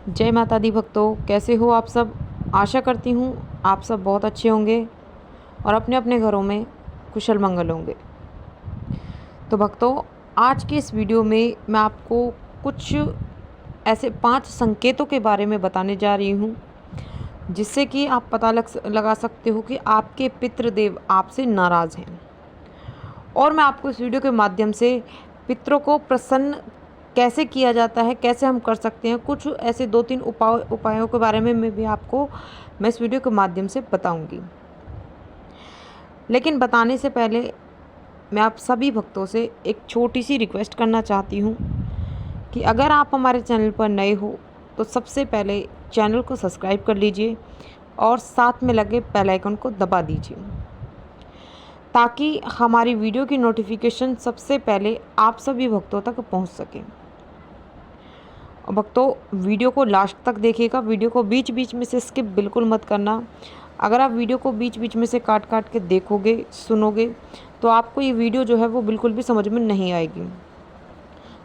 जय माता दी भक्तों, कैसे हो आप सब। आशा करती हूँ आप सब बहुत अच्छे होंगे और अपने अपने घरों में कुशल मंगल होंगे। तो भक्तों, आज के इस वीडियो में मैं आपको कुछ ऐसे 5 संकेतों के बारे में बताने जा रही हूँ जिससे कि आप पता लगा सकते हो कि आपके पितृदेव आपसे नाराज़ हैं। और मैं आपको इस वीडियो के माध्यम से पितरों को प्रसन्न कैसे किया जाता है, कैसे हम कर सकते हैं, कुछ ऐसे 2-3 उपायों के बारे में मैं इस वीडियो के माध्यम से बताऊंगी। लेकिन बताने से पहले मैं आप सभी भक्तों से एक छोटी सी रिक्वेस्ट करना चाहती हूँ कि अगर आप हमारे चैनल पर नए हो तो सबसे पहले चैनल को सब्सक्राइब कर लीजिए और साथ में लगे बेल आइकन को दबा दीजिए ताकि हमारी वीडियो की नोटिफिकेशन सबसे पहले आप सभी भक्तों तक पहुंच सके। भक्तों, वीडियो को लास्ट तक देखिएगा, वीडियो को बीच बीच में से स्किप बिल्कुल मत करना। अगर आप वीडियो को बीच बीच में से काट काट के देखोगे, सुनोगे, तो आपको ये वीडियो जो है वो बिल्कुल भी समझ में नहीं आएगी।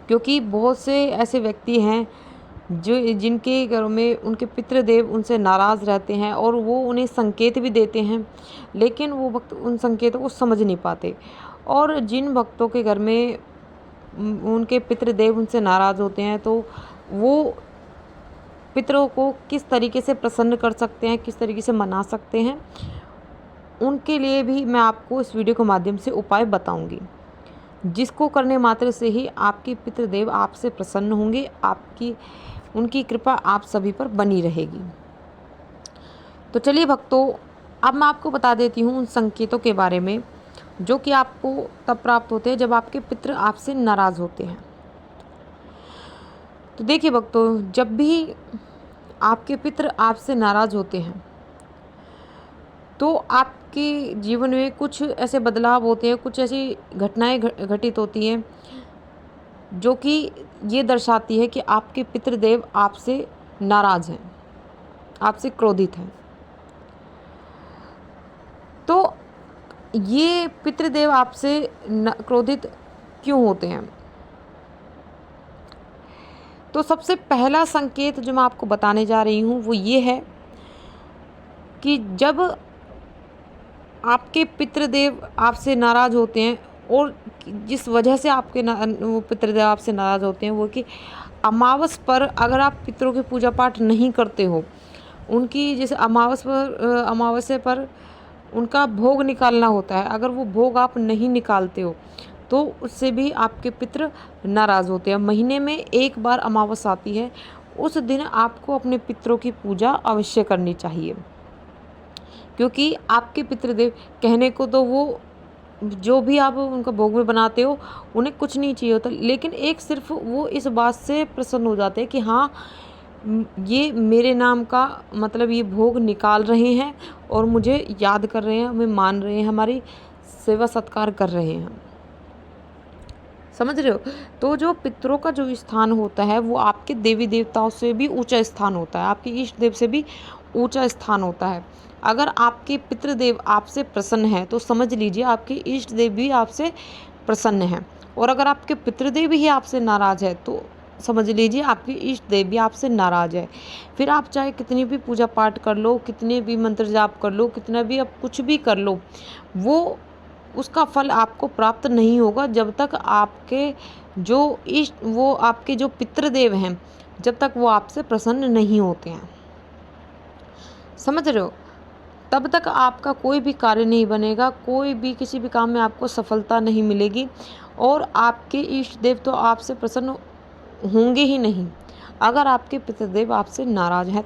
क्योंकि बहुत से ऐसे व्यक्ति हैं जिनके घरों में उनके पितृदेव उनसे नाराज़ रहते हैं और वो उन्हें संकेत भी देते हैं, लेकिन वो भक्त उन संकेतों को समझ नहीं पाते। और जिन भक्तों के घर में उनके पितृदेव उनसे नाराज़ होते हैं तो वो पितरों को किस तरीके से प्रसन्न कर सकते हैं, किस तरीके से मना सकते हैं, उनके लिए भी मैं आपको इस वीडियो के माध्यम से उपाय बताऊंगी, जिसको करने मात्र से ही आपके पितृदेव आपसे प्रसन्न होंगे, उनकी कृपा आप सभी पर बनी रहेगी। तो चलिए भक्तों, अब मैं आपको बता देती हूँ उन संकेतों के बारे में जो कि आपको तब प्राप्त होते हैं जब आपके पितृ आपसे नाराज़ होते हैं। तो देखिए भक्तों, जब भी आपके पितृ आपसे नाराज़ होते हैं तो आपके जीवन में कुछ ऐसे बदलाव होते हैं, कुछ ऐसी घटनाएं घटित होती हैं जो कि ये दर्शाती है कि आपके पितृदेव आपसे नाराज़ हैं, आपसे क्रोधित हैं। तो ये पितृदेव आपसे क्रोधित क्यों होते हैं? तो सबसे पहला संकेत जो मैं आपको बताने जा रही हूँ वो ये है कि जब आपके पितृदेव आपसे नाराज़ होते हैं और जिस वजह से वो पितृदेव आपसे नाराज़ होते हैं वो कि अमावस पर अगर आप पितरों की पूजा पाठ नहीं करते हो, उनकी जैसे अमावस्या पर उनका भोग निकालना होता है, अगर वो भोग आप नहीं निकालते हो तो उससे भी आपके पितृ नाराज़ होते हैं। महीने में एक बार अमावस आती है, उस दिन आपको अपने पितरों की पूजा अवश्य करनी चाहिए, क्योंकि आपके पितृदेव कहने को तो वो जो भी आप उनका भोग में बनाते हो उन्हें कुछ नहीं चाहिए होता, लेकिन एक सिर्फ वो इस बात से प्रसन्न हो जाते हैं कि हाँ, ये मेरे नाम का मतलब ये भोग निकाल रहे हैं और मुझे याद कर रहे हैं, हमें मान रहे हैं, हमारी सेवा सत्कार कर रहे हैं। समझ रहे हो? तो जो पितरों का जो स्थान होता है वो आपके देवी देवताओं से भी ऊंचा स्थान होता है, आपके इष्ट देव से भी ऊंचा स्थान होता है। अगर आपके पितृदेव आपसे प्रसन्न हैं तो समझ लीजिए आपके इष्ट देव भी आपसे प्रसन्न हैं, और अगर आपके पितृदेव ही आपसे नाराज़ है तो समझ लीजिए आपके इष्ट देव भी आपसे नाराज़ है। फिर आप चाहे कितनी भी पूजा पाठ कर लो, कितने भी मंत्र जाप कर लो, कितना भी आप कुछ भी कर लो, वो उसका फल आपको प्राप्त नहीं होगा जब तक आपके जो पितृदेव हैं जब तक वो आपसे प्रसन्न नहीं होते हैं। समझ रहे हो? तब तक आपका कोई भी कार्य नहीं बनेगा, कोई भी किसी भी काम में आपको सफलता नहीं मिलेगी और आपके इष्ट देव तो आपसे प्रसन्न होंगे ही नहीं अगर आपके पितृदेव आपसे नाराज़ हैं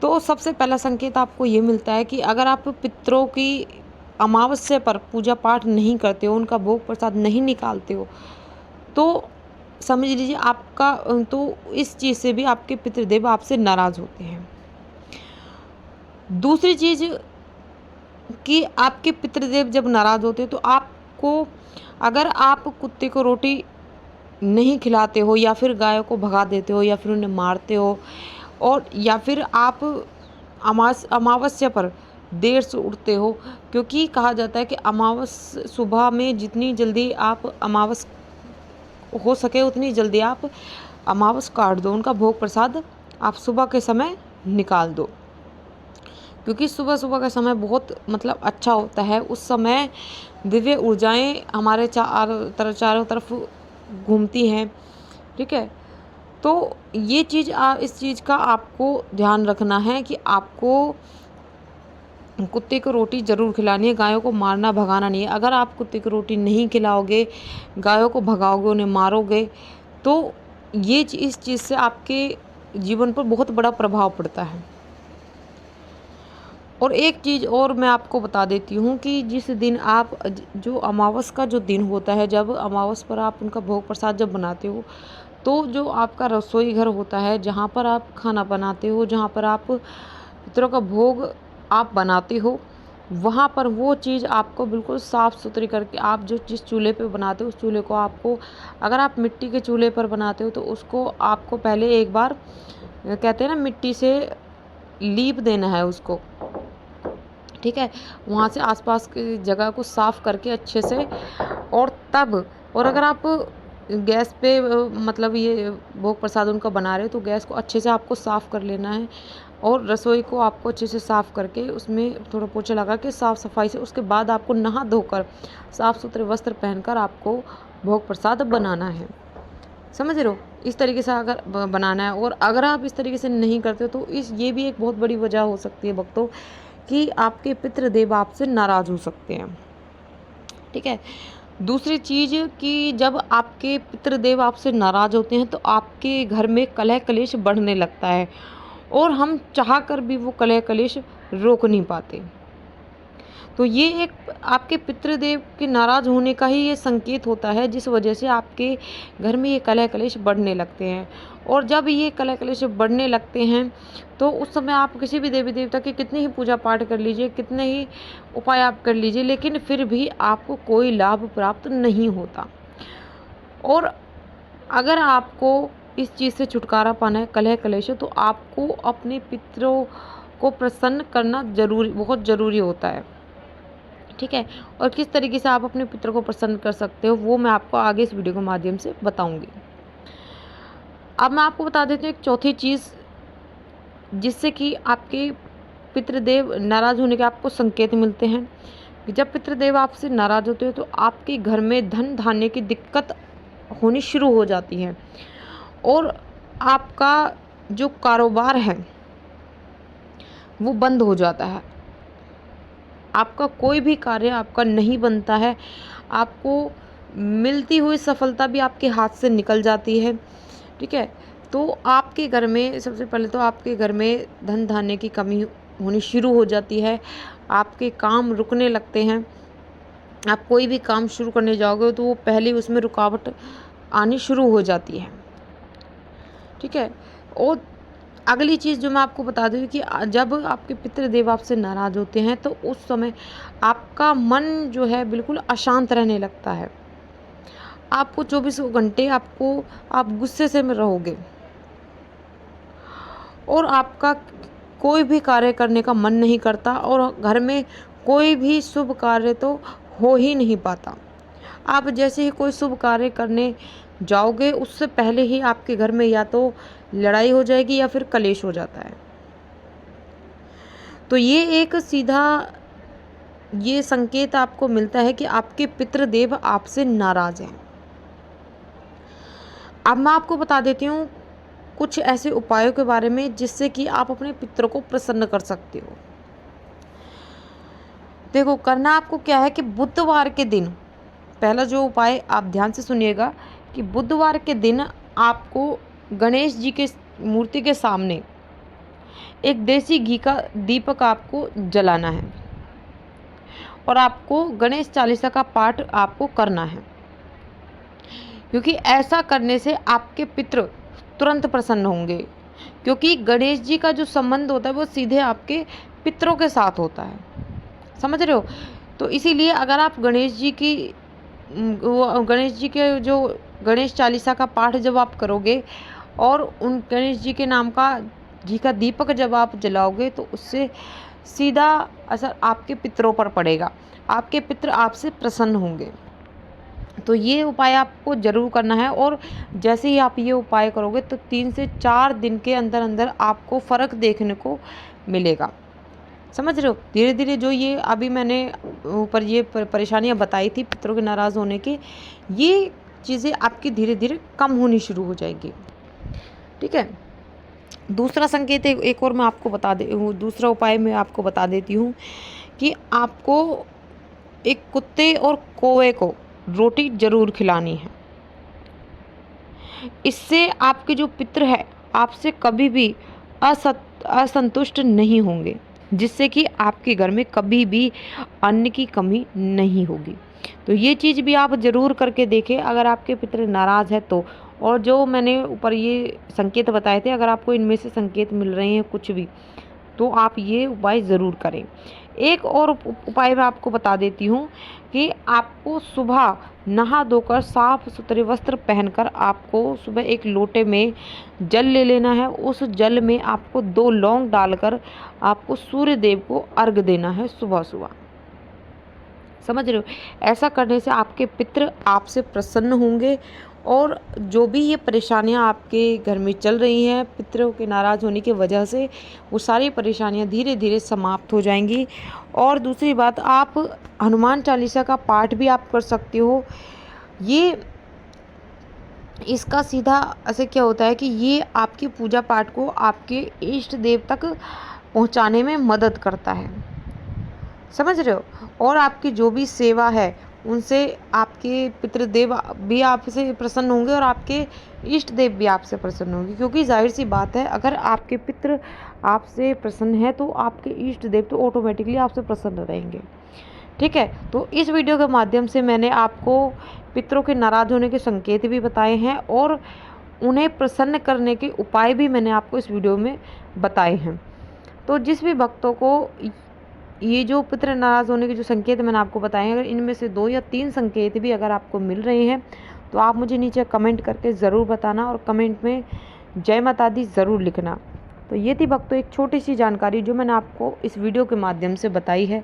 तो सबसे पहला संकेत आपको ये मिलता है कि अगर आप पितरों की अमावस्या पर पूजा पाठ नहीं करते हो, उनका भोग प्रसाद नहीं निकालते हो, तो समझ लीजिए आपका तो इस चीज़ से भी आपके पितृदेव आपसे नाराज़ होते हैं। दूसरी चीज़ कि आपके पितृदेव जब नाराज़ होते हैं तो आपको, अगर आप कुत्ते को रोटी नहीं खिलाते हो या फिर गायों को भगा देते हो या फिर उन्हें मारते हो, और या फिर आप अमावस्या पर देर से उठते हो, क्योंकि कहा जाता है कि सुबह में जितनी जल्दी आप अमावस हो सके उतनी जल्दी आप अमावस काट दो, उनका भोग प्रसाद आप सुबह के समय निकाल दो, क्योंकि सुबह सुबह का समय बहुत मतलब अच्छा होता है। उस समय दिव्य ऊर्जाएं हमारे चारों तरफ घूमती हैं। ठीक है, तो ये चीज़ इस चीज़ का आपको ध्यान रखना है कि आपको कुत्ते को रोटी ज़रूर खिलानी है, गायों को मारना भगाना नहीं है। अगर आप कुत्ते को रोटी नहीं खिलाओगे, गायों को भगाओगे, उन्हें मारोगे, तो ये इस चीज़ से आपके जीवन पर बहुत बड़ा प्रभाव पड़ता है। और एक चीज़ और मैं आपको बता देती हूँ कि जिस दिन आप जो अमावस का जो दिन होता है, जब अमावस पर आप उनका भोग प्रसाद जब बनाते हो, तो जो आपका रसोई घर होता है, जहाँ पर आप खाना बनाते हो, जहाँ पर आप पितरों का भोग आप बनाते हो, वहाँ पर वो चीज़ आपको बिल्कुल साफ़ सुथरी करके, आप जो जिस चूल्हे पे बनाते हो उस चूल्हे को आपको, अगर आप मिट्टी के चूल्हे पर बनाते हो तो उसको आपको पहले एक बार कहते हैं ना, मिट्टी से लीप देना है उसको। ठीक है, वहाँ से आसपास की जगह को साफ़ करके अच्छे से, और अगर आप गैस पे मतलब ये भोग प्रसाद उनका बना रहे हो, तो गैस को अच्छे से आपको साफ़ कर लेना है, और रसोई को आपको अच्छे से साफ़ करके उसमें थोड़ा पोछा लगा के साफ़ सफाई से, उसके बाद आपको नहा धोकर साफ़ सुथरे वस्त्र पहनकर आपको भोग प्रसाद बनाना है। समझ रहे हो? इस तरीके से अगर बनाना है, और अगर आप इस तरीके से नहीं करते हो तो ये भी एक बहुत बड़ी वजह हो सकती है भक्तों, कि आपके पितृदेव आपसे नाराज़ हो सकते हैं। ठीक है, दूसरी चीज़ कि जब आपके पितृदेव आपसे नाराज़ होते हैं तो आपके घर में कलह कलेश बढ़ने लगता है, और हम चाह कर भी वो कलह कलेश रोक नहीं पाते। तो ये एक आपके पितृदेव के नाराज़ होने का ही ये संकेत होता है, जिस वजह से आपके घर में ये कलह कलेश बढ़ने लगते हैं। और जब ये कलह कलेश बढ़ने लगते हैं, तो उस समय आप किसी भी देवी देवता की कितनी ही पूजा पाठ कर लीजिए, कितने ही उपाय आप कर लीजिए, लेकिन फिर भी आपको कोई लाभ प्राप्त नहीं होता। और अगर आपको इस चीज़ से छुटकारा पाना है, कलह कलेश, तो आपको अपने पितरों को प्रसन्न करना बहुत ज़रूरी होता है। ठीक है, और किस तरीके से आप अपने पितरों को प्रसन्न कर सकते हो, वो मैं आपको आगे इस वीडियो के माध्यम से बताऊंगी। अब मैं आपको बता देती हूँ एक चौथी चीज़, जिससे कि आपके पितृदेव नाराज़ होने के आपको संकेत मिलते हैं। कि जब पितृदेव आपसे नाराज़ होते हो तो आपके घर में धन धान्य की दिक्कत होनी शुरू हो जाती है, और आपका जो कारोबार है वो बंद हो जाता है। आपका कोई भी कार्य आपका नहीं बनता है, आपको मिलती हुई सफलता भी आपके हाथ से निकल जाती है। ठीक है, तो आपके घर में सबसे पहले तो आपके घर में धन धान्य की कमी होनी शुरू हो जाती है, आपके काम रुकने लगते हैं। आप कोई भी काम शुरू करने जाओगे तो वो पहले उसमें रुकावट आनी शुरू हो जाती है। ठीक है, और अगली चीज़ जो मैं आपको बता दूँ कि जब आपके पितृदेव आपसे नाराज़ होते हैं तो उस समय आपका मन जो है बिल्कुल अशांत रहने लगता है। आपको 24 घंटे आप गुस्से से में रहोगे, और आपका कोई भी कार्य करने का मन नहीं करता, और घर में कोई भी शुभ कार्य तो हो ही नहीं पाता। आप जैसे ही कोई शुभ कार्य करने जाओगे, उससे पहले ही आपके घर में या तो लड़ाई हो जाएगी या फिर कलेश हो जाता है। तो ये एक सीधा ये संकेत आपको मिलता है कि आपके पितृदेव आपसे नाराज़ हैं। अब मैं आपको बता देती हूँ कुछ ऐसे उपायों के बारे में जिससे कि आप अपने पितरों को प्रसन्न कर सकते हो। देखो, करना आपको क्या है कि बुधवार के दिन, पहला जो उपाय आप ध्यान से सुनिएगा, कि बुधवार के दिन आपको गणेश जी के मूर्ति के सामने एक देसी घी का दीपक आपको जलाना है, और आपको गणेश चालीसा का पाठ आपको करना है, क्योंकि ऐसा करने से आपके पितृ तुरंत प्रसन्न होंगे। क्योंकि गणेश जी का जो संबंध होता है वो सीधे आपके पितरों के साथ होता है, समझ रहे हो? तो इसीलिए अगर आप गणेश जी के जो गणेश चालीसा का पाठ जब आप करोगे, और उन गणेश जी के नाम का घी का दीपक जब आप जलाओगे, तो उससे सीधा असर आपके पितरों पर पड़ेगा, आपके पितृ आपसे प्रसन्न होंगे। तो ये उपाय आपको ज़रूर करना है, और जैसे ही आप ये उपाय करोगे तो 3 से 4 दिन के अंदर अंदर आपको फ़र्क देखने को मिलेगा। समझ रहे हो? धीरे धीरे जो ये अभी मैंने ऊपर ये परेशानियाँ बताई थी पितरों के नाराज़ होने की, ये चीज़ें आपकी धीरे धीरे कम होनी शुरू हो जाएगी। ठीक है। दूसरा संकेत एक और मैं आपको दूसरा उपाय मैं आपको बता देती हूँ कि आपको एक कुत्ते और कौवे को रोटी ज़रूर खिलानी है। इससे आपके जो पितृ है आपसे कभी भी असंतुष्ट नहीं होंगे, जिससे कि आपके घर में कभी भी अन्न की कमी नहीं होगी। तो ये चीज़ भी आप ज़रूर करके देखें अगर आपके पितृ नाराज़ है तो। और जो मैंने ऊपर ये संकेत बताए थे, अगर आपको इनमें से संकेत मिल रहे हैं कुछ भी, तो आप ये उपाय ज़रूर करें। एक और उपाय मैं आपको बता देती हूँ कि आपको सुबह नहा धोकर साफ सुथरे वस्त्र पहनकर आपको सुबह एक लोटे में जल ले लेना है। उस जल में आपको 2 लौंग डालकर आपको सूर्य देव को अर्घ देना है सुबह सुबह। समझ रहे हो? ऐसा करने से आपके पितृ आपसे प्रसन्न होंगे, और जो भी ये परेशानियां आपके घर में चल रही हैं पितरों के नाराज़ होने की वजह से, वो सारी परेशानियां धीरे धीरे समाप्त हो जाएंगी। और दूसरी बात, आप हनुमान चालीसा का पाठ भी आप कर सकते हो। ये इसका सीधा असर क्या होता है कि ये आपकी पूजा पाठ को आपके इष्ट देव तक पहुंचाने में मदद करता है। समझ रहे हो? और आपकी जो भी सेवा है उनसे आपके पितृदेव भी आपसे प्रसन्न होंगे, और आपके इष्ट देव भी आपसे प्रसन्न होंगे, क्योंकि जाहिर सी बात है अगर आपके पितृ आपसे प्रसन्न है तो आपके इष्ट देव तो ऑटोमेटिकली आपसे प्रसन्न रहेंगे। ठीक है। तो इस वीडियो के माध्यम से मैंने आपको पितरों के नाराज़ होने के संकेत भी बताए हैं, और उन्हें प्रसन्न करने के उपाय भी मैंने आपको इस वीडियो में बताए हैं। तो जिस भी भक्तों को ये जो पितृ नाराज़ होने के जो संकेत मैंने आपको बताए हैं, अगर इनमें से 2 या 3 संकेत भी अगर आपको मिल रहे हैं तो आप मुझे नीचे कमेंट करके ज़रूर बताना, और कमेंट में जय माता दी ज़रूर लिखना। तो ये थी भक्तों एक छोटी सी जानकारी जो मैंने आपको इस वीडियो के माध्यम से बताई है।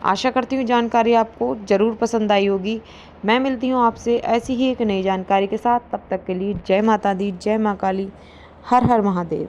आशा करती हूँ जानकारी आपको ज़रूर पसंद आई होगी। मैं मिलती हूँ आपसे ऐसी ही एक नई जानकारी के साथ। तब तक के लिए जय माता दी, जय माँ काली, हर हर महादेव।